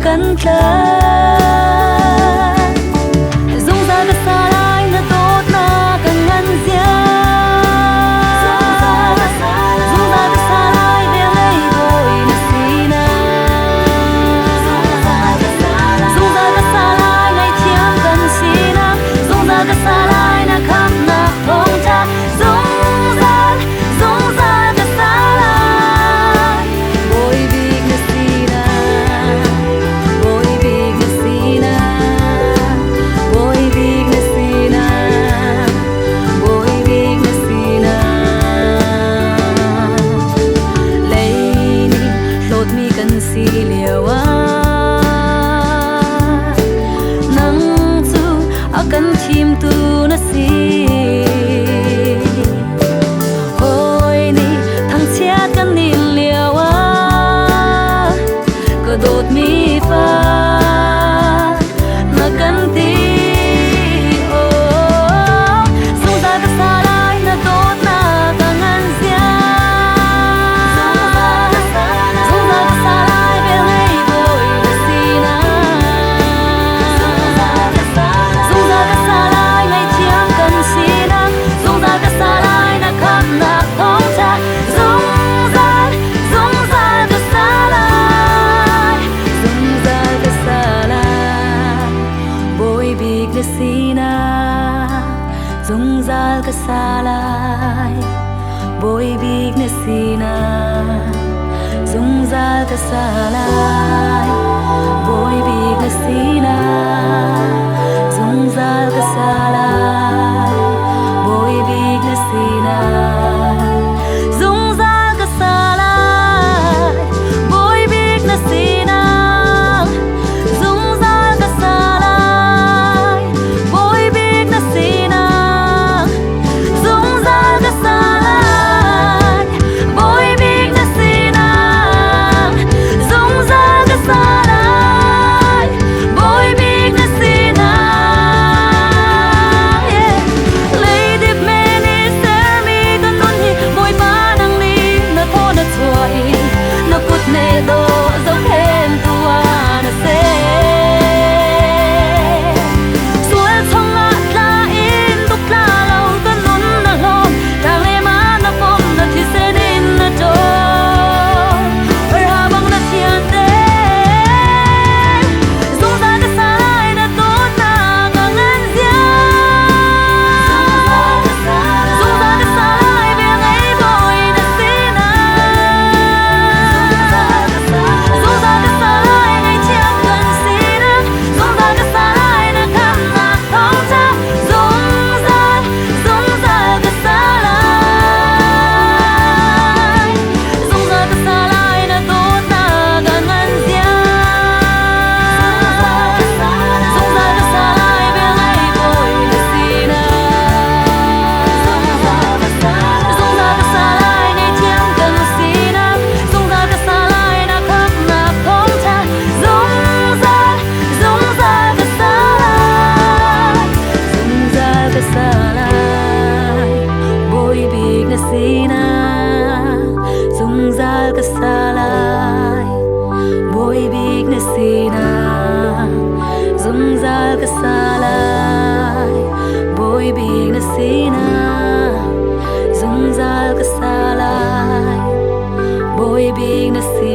kan tla zung za ka sa lai na tot na kan ngan zia zung za ka sa lai ve lei boy na sina zung za ka sa lai ngai thiam kan sina zung za ka sa lai na kham na thong cha zung za ka sa lai boy big na sina boy big na sina boy big na sina boy big na sina lei ni hlot mi kan si lewa nang chu akan thim tu na si hoi ni thang chia kan ni lewa ko dot mi fa na kan ti o sung za ka sa lai na dot na ka ngan zia sung za ka sa lai ve lei boy na sina sung za ka sa lai ngai thiam kan sina sung za ka sa lai na kham na thong cha sung za ka sa lai sung za ka sa lai boy big na sina sung za ka sa lai boy big na sina sung za ka sa lai boy big na sina sung za ka sa lai boy big na sina sung za ka sa lai boy big na sina sung za ka sa lai boy big na sina sung za ka sa lai boy big na sina sung za ka sa lai boy big na sina lei dip me ni ser mi kan nun hi boy pa nang ni na tho na chuai na kut ne do zo khen tua na se sual chong a tla in tuk tla lo kan nun na lom tang le ma na pom na thi se din na do per ha bang na thian te zung za ka sa lai na tot na ka ngan zia zung za ka sa lai ve ngai boy na sina zung za ka sa lai ngai thiam kan sina zung za ka sa lai na kham na thong cha zung za ka sa lai zung za ka sa lai na tot na ka ngan zia zung za ka sa lai ve ngai boy na sina zung za ka sa lai ngai thiam kan sina zung za ka sa lai na kham na thong cha zung za ka sa lai zung za ka sa lai boy big na sina zung za ka sa lai boy big na sina zung za ka sa lai boy big na sina zung za ka sa lai boy big na sina